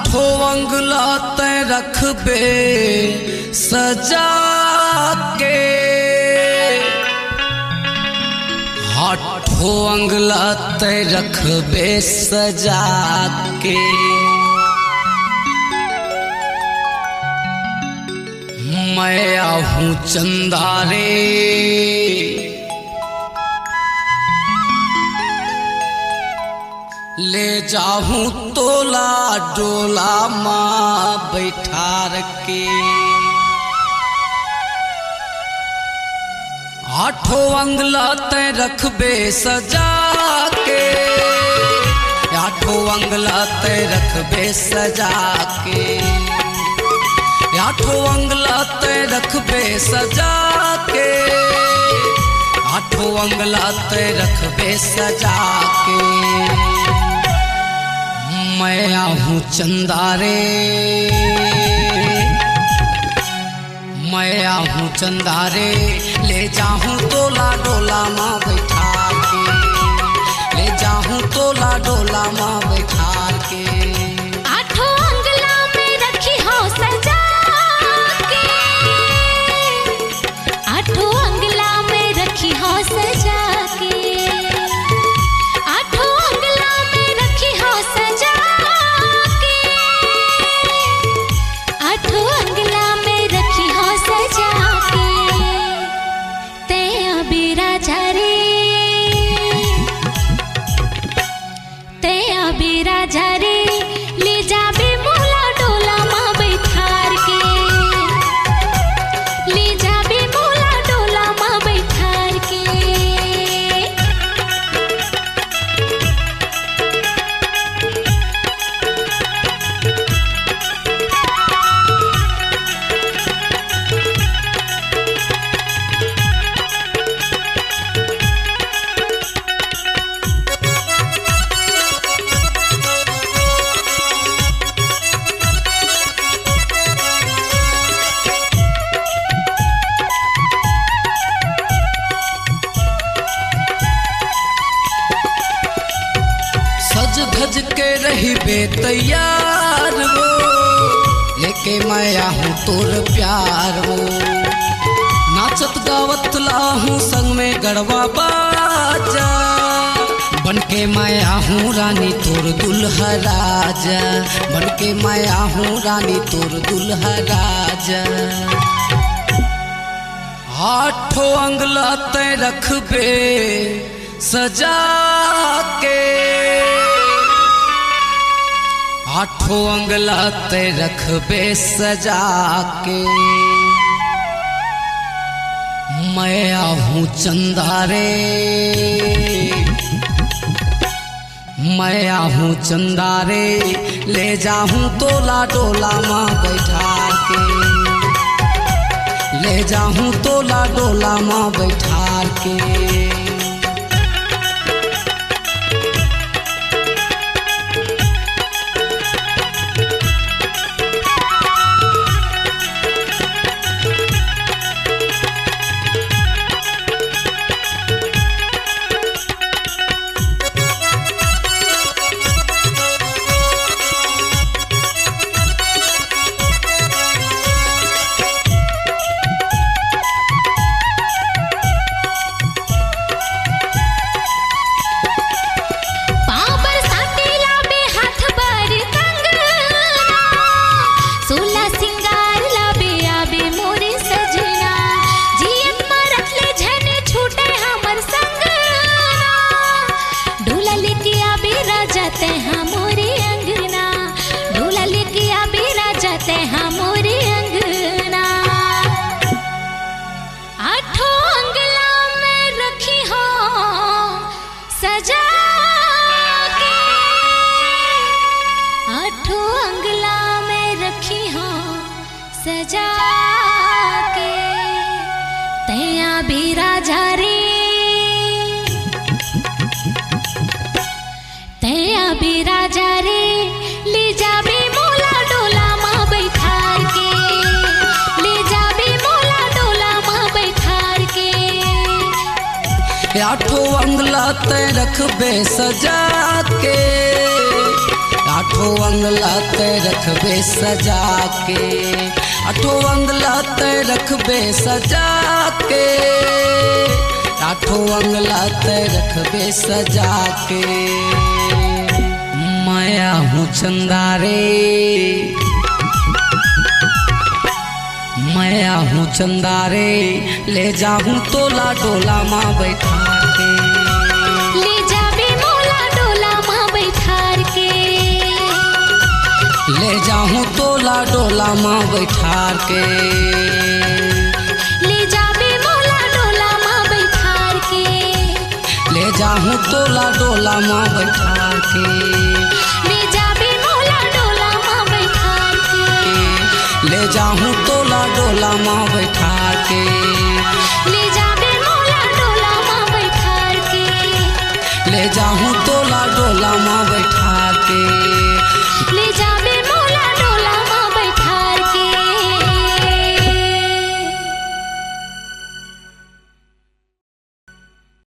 आठों अंगला तय रखबे सजा के, आठों अंगला तय रखबे सजा के। मैं आहूँ चंदा रे ले जाऊं तोला डोला माँ बैठार के। आठों अंगला तय रखबे सजा के, आठों अंगला तय रखबे सजा के, आठों अंगला तय रखबे सजा के, आठों अंगला तय रखबे सजा के। मैं आहूँ चंदा रे, मैं आहूँ चंदा रे ले जाऊँ तोला डोला माँ बैठा के, ले जाऊँ तोला डोला माँ बैठा के। आठों अंगला में रखी हो सजा के, आठों अंगला में रखी हो सजा के, आठों अंगला में रखी हो सजा के, आठों अंगला में रखी हो सजा के। ते अभी राजा रे, ते अभी राजा रे ले जाबे मोला डोला माँ बैठार के, ले जाबे मोला डोला माँ बैठार के। सज धज के रही बे तैयार वो, लेके मैं आहूँ तोर प्यार वो। नाचत गावत लाहूँ संग में गढ़वा बाजा, बनके मैं आहूँ रानी तोर दुल्हा राजा, बनके मैं आहूँ रानी तोर दुल्हा राजा। आठों अंगला तय रखबे सजा के, आठों अंगला तय रखबे सजा के। मैं आहूँ चंदा रे, मैं आहूँ चंदा रे ले जाऊँ तोला डोला माँ बैठा के, ले जाऊँ तोला डोला माँ बैठा के। सजा के, आठों अंगला में रखी हो सजा के। तैया भी राजा रे, तैया भी राजा रे ले जाबे मोला डोला माँ बैठार के, ले जाबे मोला डोला माँ बैठार के। आठों अंगला तय रखबे सजा के, आठों आठो अंगला ते रखबे सजा के, आठो अंगला ते रखबे सजा के, आठो अंगला ते रखबे सजा के। माया हूँ चंदा रे, माया हूँ चंदा रे, ले जाऊँ तोला डोला माँ बैठा के, ले जाबे मोला डोला माँ बैठार के, ले जाऊँ तोला डोला माँ बैठार के, ले जाबे मोला डोला माँ बैठार के, ले जाऊँ तोला डोला माँ बैठार के, ले जाबे मोला डोला माँ बैठार के, ले जाऊँ तोला डोला माँ बैठा